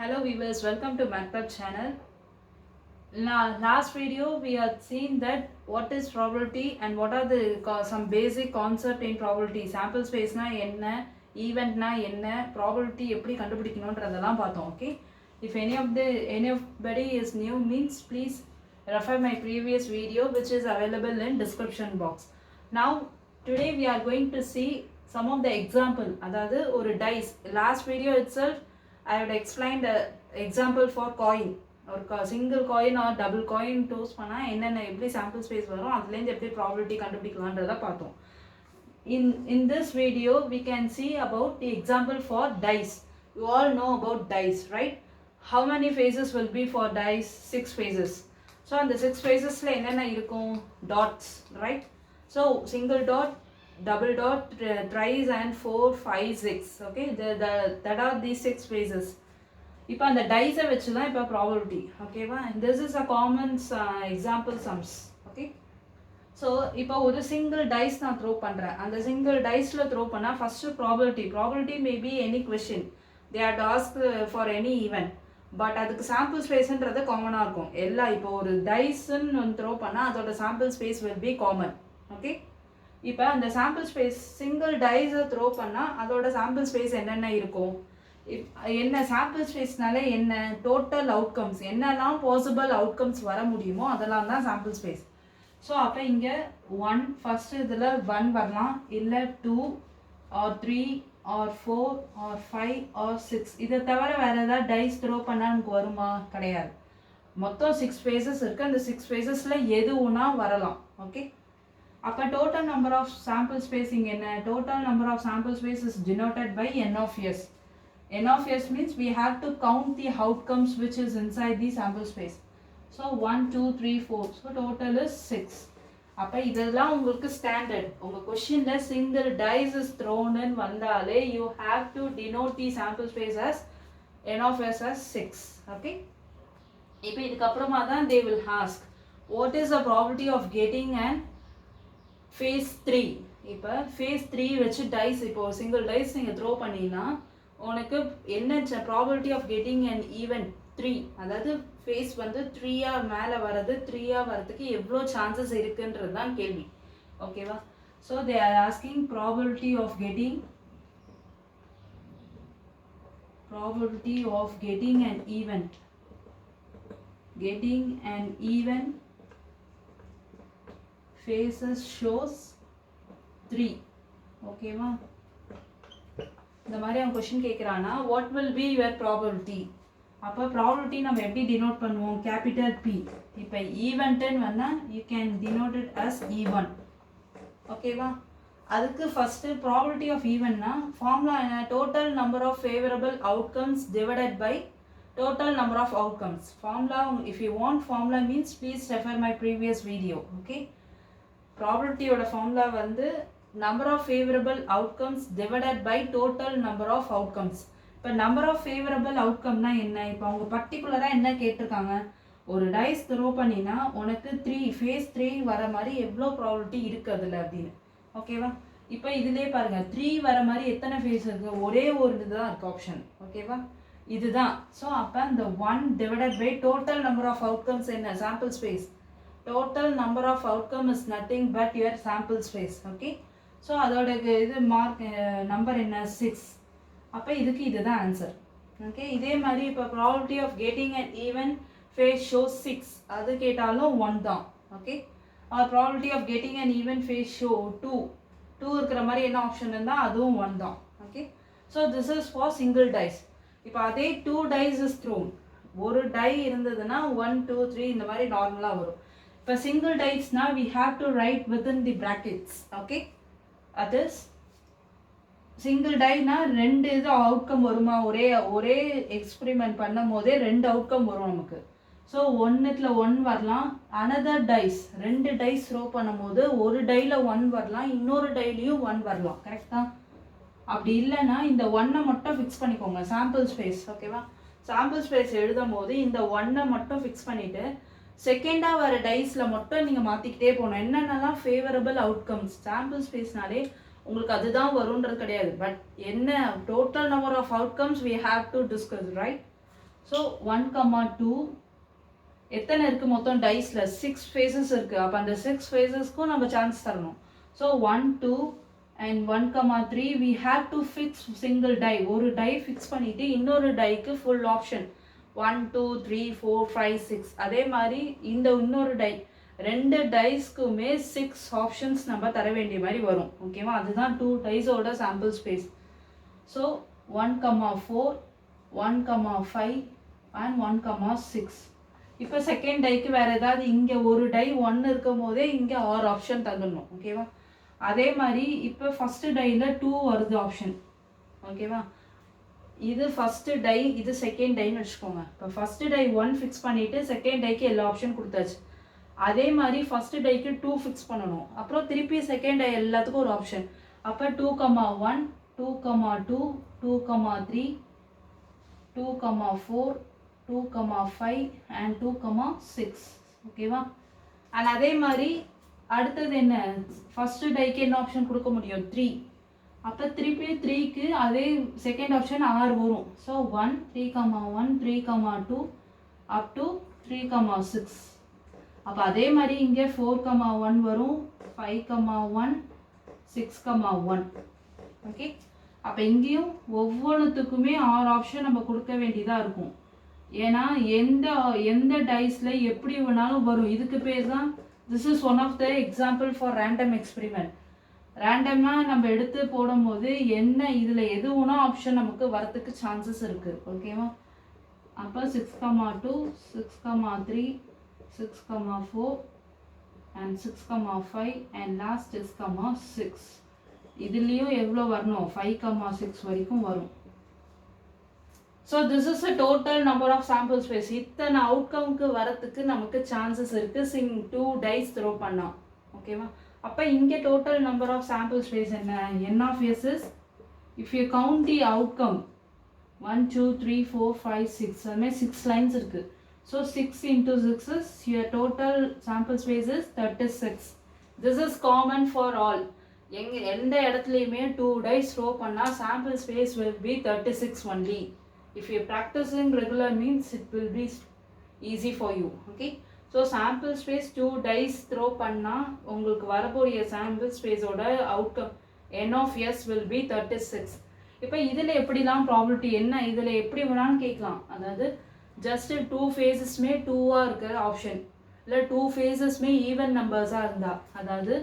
Hello viewers, welcome to MATLAB channel. In our last video, we had seen that what is probability and what are the some basic concept in probability. Sample space na enna, event na enna, probability எப்படி கண்டுபிடிக்கணும்ன்றதெல்லாம் பார்த்தோம். Okay. If anybody is new means please refer my previous video which is available in description box. Now today we are going to see some of the example. அதாவது ஒரு dice. Last video itself I would explain the example for coin. ஒரு single coin R double coin dose பண்ணால் என்னென்ன எப்படி sample space வரும் அதுலேருந்து எப்படி probability கண்டுபிடிக்கலான்றதை பார்த்தோம். In this video we can see about the example for dice. You all know about dice, right? How many phases will be for dice? 6 phases. So அந்த 6 phases என்னென்ன இருக்கும்? Dots, right? So single dot, double dot, thrice and 4, 5, 6. Okay, that are these 6 phases. இப்போ அந்த டைஸை வச்சு தான் இப்போ probability. ஓகேவா? This is a common example sums. Okay, so இப்போ ஒரு சிங்கிள் டைஸ் நான் த்ரோ பண்ணுறேன். அந்த சிங்கிள் டைஸில் த்ரோ பண்ணால் first probability maybe any question they are task for any event. But அதுக்கு சாம்பிள் ஸ்பேஸ்ன்றது காமனாக இருக்கும். இப்போ ஒரு டைஸ்ன்னு த்ரோ பண்ணால் அதோட sample space will be common. Okay, இப்போ அந்த சாம்பிள் ஸ்பேஸ் சிங்கிள் டைஸை த்ரோ பண்ணால் அதோட சாம்பிள் ஸ்பேஸ் என்னென்ன இருக்கும்? என்ன சாம்பிள் ஸ்பேஸ்னால என்ன டோட்டல் அவுட்கம்ஸ் என்னெல்லாம் பாசிபிள் அவுட்கம்ஸ் வர முடியுமோ அதெல்லாம் தான் சாம்பிள் ஸ்பேஸ். ஸோ அப்போ இங்கே 1 ஃபஸ்ட்டு இதில் 1 வரலாம், இல்லை 2 ஆர் 3 ஆர் 4 ஆர் 5 ஆர் 6. இதை தவிர வேறு ஏதாவது டைஸ் த்ரோ பண்ணால் நமக்கு வருமா? கிடையாது. மொத்தம் 6 ஃபேஸஸ் இருக்குது. அந்த 6 ஃபேஸஸில் எது ஒன்றா வரலாம். ஓகே, அப்போ total number of sample space இங்கே என்ன? Total number of sample space is denoted by n of s. N of s means we have to count the outcomes which is inside the sample space. So 1, 2, 3, 4. So total is 6. அப்போ இதெல்லாம் உங்களுக்கு standard. உங்கள் கொஷினில் single dies is த்ரோன்னு வந்தாலே you have to denote the sample space as N of s as 6. Okay. இப்போ இதுக்கப்புறமா தான் they will ask what is the probability of getting an phase 3. இப்போ phase 3 வச்சு டைஸ், இப்போ சிங்கிள் டைஸ் நீங்கள் throw பண்ணிங்கன்னா உனக்கு என்ன probability of getting and even 3, அதாவது ஃபேஸ் வந்து 3ஆ மேலே வர்றது, 3ஆ வரதுக்கு எவ்வளோ சான்சஸ் இருக்குன்றது தான் கேள்வி. ஓகேவா? So they are asking probability of getting and even faces shows 3. ஓகேவா? இந்த மாதிரி அவன் கொஷின் கேட்குறான்னா what will be your probability? அப்போ ப்ராபபிலிட்டி நம்ம எப்படி டினோட் பண்ணுவோம்? Capital P. இப்போ ஈவெண்ட்டுன்னு வந்தால் you can denote it as even. ஓகேவா? அதுக்கு ஃபஸ்ட்டு ப்ராபபிலிட்டி ஆஃப் ஈவெண்ட்னா ஃபார்முலா என்ன? Total number of favourable outcomes divided by total number of outcomes. Formula, if you want formula means please refer my previous video. Okay, ப்ராபபிலிட்டியோட formula வந்து number of favorable outcomes divided by total number of outcomes. இப்போ number of favorable outcomeனா என்ன? இப்போ அவங்க பர்டிகுலராக என்ன கேட்டிருக்காங்க? ஒரு டைஸ் த்ரோ பண்ணினா உனக்கு 3 ஃபேஸ் 3 வர மாதிரி எவ்வளோ ப்ராபபிலிட்டி இருக்குது அதில் அப்படின்னு. ஓகேவா? இப்போ இதிலே பாருங்கள் 3 வர மாதிரி எத்தனை ஃபேஸ் இருக்குது? ஒரே ஒரு இதுதான் இருக்குது ஆப்ஷன். ஓகேவா? இதுதான். ஸோ அப்போ இந்த 1 divided by total number of outcomes என்ன? Sample space. Total number of outcome is nothing but your sample space. Okay, so அதோட இது மார்க் நம்பர் என்ன? 6. அப்போ இதுக்கு இதுதான் ஆன்சர். ஓகே, இதே மாதிரி இப்போ probability of getting and even face show 6 அது கேட்டாலும் 1 தான். Okay, or probability of getting and even face show 2 இருக்கிற மாதிரி என்ன ஆப்ஷன் இருந்தால் அதுவும் 1 தான். Okay, so this is for single dice. இப்போ அதே 2 டைஸ் இஸ் த்ரோன், ஒரு டை இருந்ததுன்னா 1, 2, 3 இந்த மாதிரி நார்மலாக வரும். இப்போ சிங்கிள் டைஸ்னா we have to write within the brackets. Okay, அது சிங்கிள் டைனா 2 இது அவுட்கம் வருமா? ஒரே எக்ஸ்பெரிமெண்ட் பண்ணும் போதே 2 அவுட்கம் வரும் நமக்கு. ஸோ 1த்துல 1 வரலாம், அனதர் டைஸ் 2 டைஸ் த்ரோ பண்ணும் போது ஒரு டையில் 1 வரலாம், இன்னொரு டைலையும் 1 வரலாம். கரெக்டாக? அப்படி இல்லைன்னா இந்த 1 மட்டும் ஃபிக்ஸ் பண்ணிக்கோங்க சாம்பிள் ஸ்பேஸ். ஓகேவா? சாம்பிள் ஸ்பேஸ் எழுதும் போது இந்த 1 மட்டும் ஃபிக்ஸ் பண்ணிவிட்டு செகண்டாக வர டைஸில் மட்டும் நீங்கள் மாற்றிக்கிட்டே போகணும். என்னென்னலாம் ஃபேவரபிள் அவுட்கம்ஸ் சாம்பிள் ஸ்பேஸ்னாலே உங்களுக்கு அதுதான் வரும்ன்றது கிடையாது. பட் என்ன total number of outcomes we have to discuss, right? So 1,2 எத்தனை இருக்குது மொத்தம் டைஸில் 6 ஃபேஸஸ் இருக்குது. அப்போ அந்த 6 ஃபேஸஸ்க்கும் நம்ம சான்ஸ் தரணும். So 1 2 and 1,3 we have to fix single die. ஒரு டை ஃபிக்ஸ் பண்ணிவிட்டு இன்னொரு டைக்கு ஃபுல் ஆப்ஷன் 1 2 3 4 5 6. அதே மாதிரி இந்த இன்னொரு டை 2 டைஸ்க்குமே 6 ஆப்ஷன்ஸ் நம்ம தர வேண்டிய மாதிரி வரும். ஓகேவா, அதுதான் 2 டைஸோட சாம்பிள் ஸ்பேஸ். So 1,4 1,5 and 1,6. இப்போ செகண்ட் டைக்கு வேறு ஏதாவது இங்கே ஒரு டை 1 இருக்கும் போதே இங்கே 6 ஆப்ஷன் தந்துடணும். ஓகேவா, அதே மாதிரி இப்போ ஃபஸ்ட்டு டையில் 2 வருது ஆப்ஷன். ஓகேவா, இது ஃபஸ்ட்டு டை, இது செகண்ட் டைன்னு வச்சுக்கோங்க. இப்போ ஃபஸ்ட்டு டை 1 ஃபிக்ஸ் பண்ணிவிட்டு செகண்ட் டைக்கு எல்லா ஆப்ஷன் கொடுத்தாச்சு. அதே மாதிரி ஃபஸ்ட்டு டைக்கு 2 ஃபிக்ஸ் பண்ணணும். அப்புறம் திருப்பி செகண்ட் டை எல்லாத்துக்கும் ஒரு ஆப்ஷன். அப்போ 2,1 2,2 2,3 2,4 2,5 and 2,6. ஓகேவா, அண்ட் அதே மாதிரி அடுத்தது என்ன, ஃபஸ்ட்டு டைக்கு என்ன ஆப்ஷன் கொடுக்க முடியும் 3. அப்போ திருப்பி 3க்கு அதே செகண்ட் ஆப்ஷன் 6 வரும். So 1 3,1 3,2 up to 3,6. அப்போ அதே மாதிரி இங்கே 4,1 வரும், 5,1 6,1. ஓகே, அப்போ இங்கேயும் ஒவ்வொன்றுத்துக்குமே 6 ஆப்ஷன் நம்ம கொடுக்க வேண்டியதாக இருக்கும். ஏன்னா எந்த டைஸில் எப்படி வேணாலும் வரும். இதுக்கு பேர் தான் this is one of the example for random experiment. ரேண்டமாக நம்ம எடுத்து போடும்போது என்ன இதில் எது வேணா ஆப்ஷன் நமக்கு வரத்துக்கு சான்சஸ் இருக்குது. ஓகேவா, அப்போ 6,2 6,3 6,4 and 6,5 and last is 6. இதுலேயும் எவ்வளோ வரணும், 5,6 வரைக்கும் வரும். So this is a total number of sample space. இத்தனை அவுட்கம்க்கு வரத்துக்கு நமக்கு சான்சஸ் இருக்குது 2 டைஸ் த்ரோ பண்ணால். ஓகேவா, அப்போ இங்கே total number of sample space என்ன, n of s is, if you count the outcome 1 2 3 4 5 6, அதுமாதிரி 6 லைன்ஸ் இருக்குது. So 6 into 6 is your total sample space is 36. This is common for all. எந்த இடத்துலையுமே 2 டைஸ் த்ரோ பண்ணால் sample space will be 36 only. If you practicing regular means it will be easy for you. Okay, so sample space 2 dice throw பண்ணா உங்களுக்கு வரக்கூடிய sample space ஓட outcome n of s will be 36. இப்போ இதில் எப்படிலாம் probability என்ன, இதில் எப்படி வேணாலும் கேட்கலாம். அதாவது ஜஸ்ட் 2 ஃபேஸஸ்மே 2ஆக இருக்கிற ஆப்ஷன், இல்லை 2 ஃபேஸஸ்மே ஈவன் நம்பர்ஸாக இருந்தால், அதாவது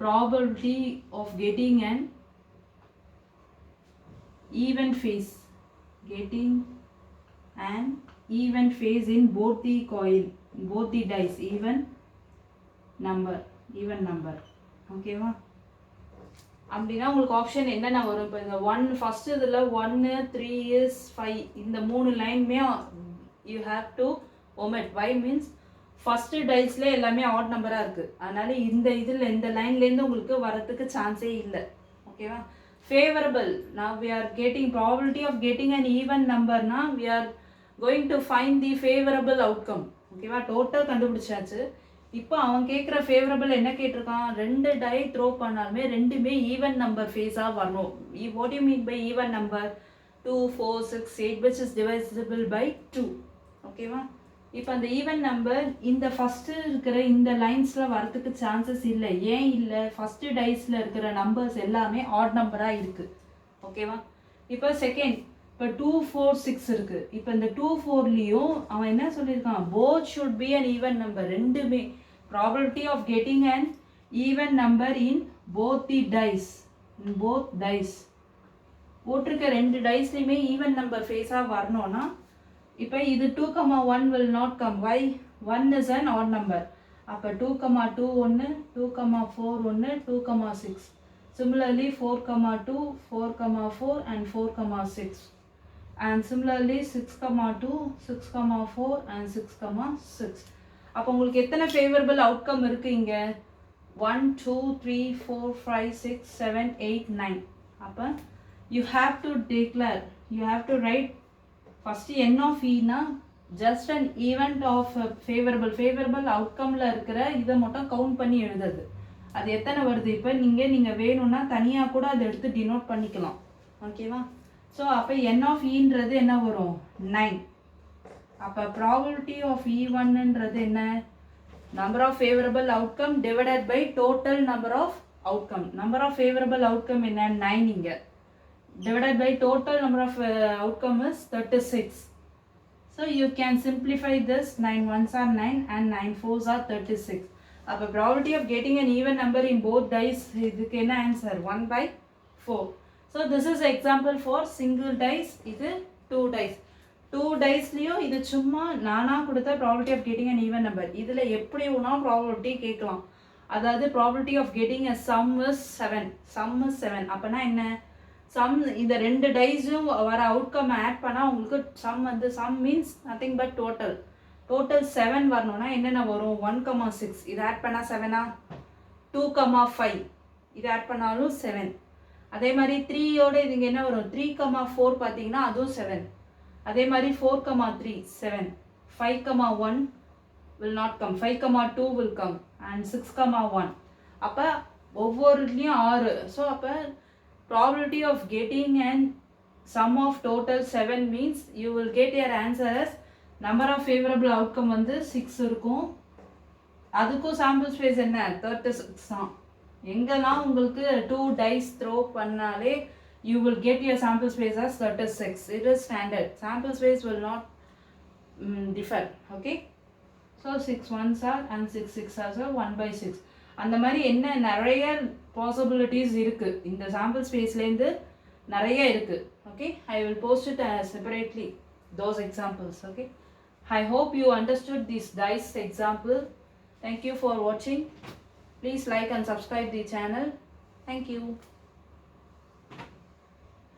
probability of getting an even phase, getting an even phase in both the coil, both the dice, even number. ஓகேவா, அப்படின்னா உங்களுக்கு ஆப்ஷன் என்னென்ன வரும். இப்போ இந்த 1 ஃபஸ்ட்டு இதில் 1 3 is 5 இந்த 3 லைனுமே you have to omit. Why means first டைஸில் எல்லாமே ஆட் நம்பராக இருக்குது. அதனால் இந்த இதில் இந்த லைன்லேருந்து உங்களுக்கு வரத்துக்கு சான்ஸே இல்லை. ஓகேவா, favorable, now we are getting probability of getting an even number na we are going to find the favorable outcome. ஓகேவா, டோட்டல் கண்டுபிடிச்சாச்சு. இப்போ அவன் கேட்குற ஃபேவரபிள் என்ன கேட்டிருக்கான், 2 டை த்ரோ பண்ணாலுமே ரெண்டுமே ஈவன் நம்பர் ஃபேஸாக வரணும். What you mean by even number, 2 4 6 8 which is divisible by 2. ஓகேவா, இப்போ அந்த ஈவன் நம்பர் இந்த ஃபஸ்ட்டு இருக்கிற இந்த லைன்ஸில் வரத்துக்கு சான்சஸ் இல்லை. ஏன் இல்லை, ஃபஸ்ட்டு டைஸில் இருக்கிற நம்பர்ஸ் எல்லாமே ஆட் நம்பராக இருக்குது. ஓகேவா, இப்போ செகண்ட், இப்போ 2 4 6 இருக்குது. இப்போ இந்த 2 4லேயும் அவன் என்ன சொல்லியிருக்கான், both should be an even number. ரெண்டுமே probability of getting an even number in both the dice, both dice போட்டிருக்க 2 டைஸ்லையுமே ஈவன் நம்பர் ஃபேஸாக வரணும்னா இப்போ இது 2,1 will not come. Why? 1 is an odd number. அப்போ 2,2 1 2,4 1 2,6. Similarly 4,2 4,4 and 4,6. And similarly 6,2 6,4 and 6,6. அப்போ உங்களுக்கு எத்தனை favourable outcome இருக்குது இங்கே, 1 2 3 4 5 6 7 8 9. அப்போ you have to declare, you have to write first n of e na just an event of favorable outcomeல இருக்கிற இதை மட்டும் கவுண்ட் பண்ணி எழுதுது. அது எத்தனை வருது, இப்போ நீங்கள் வேணும்னா தனியாக கூட அதை எடுத்து டினோட் பண்ணிக்கலாம். ஓகேவா, ஸோ அப்போ n of eன்றது என்ன வரும் 9. அப்போ ப்ராபபிலிட்டி ஆஃப் E1ன்றது என்ன, number of favourable outcome divided by total number of outcome. Number of favourable outcome என்ன 9 இங்கே, divided by total number of outcome is 36. So you can simplify this. 9 ones are 9 and 9 fours are 36. Now probability of getting an even number in both dice இதுக்கு என்ன answer 1 by 4. So this is example for single dice. இது 2 dice. 2 diceலயும் இது சும்மா நானா கொடுத்த probability of getting an even number. இதில் எப்படி ஒன்றா probability கேட்கலாம். அதாவது probability of getting a sum is 7. Sum is 7. அப்போனா என்ன, சம் இந்த ரெண்டு டைஸும் வர அவுட்கம் ஆட் பண்ணால் உங்களுக்கு சம் வந்து sum means nothing but total 7 வரணும்னா என்னென்ன வரும் 1,6 இது ஆட் பண்ணால் 7ஆ, 2,5 இது ஆட் பண்ணாலும் 7. அதே மாதிரி 3யோட இதுங்க என்ன வரும் 3,4 பார்த்தீங்கன்னா அதுவும் 7. அதே மாதிரி 4,3 7. 5,1 will not come, 5,2 will come and 6,1. அப்போ ஒவ்வொருலேயும் 6. ஸோ அப்போ probability of getting an sum of total 7 means you will get your answer as number of favorable outcome வந்து 6 இருக்கும். அதுக்கும் sample space என்ன 36 தான். எங்கெல்லாம் உங்களுக்கு 2 dice throw பண்ணாலே you will get your sample space as 36. It is standard. Sample space will not differ. Okay. So 6 ones are and 6 6 are 1 by 6. அந்த மாதிரி என்ன நிறைய பாசிபிலிட்டிஸ் இருக்குது இந்த சாம்பிள் ஸ்பேஸ்லேருந்து நிறைய இருக்குது. Okay, I will post it separately those examples. Okay, I hope you understood this dice example. Thank you for வாட்சிங். Please like and subscribe the channel. Thank you.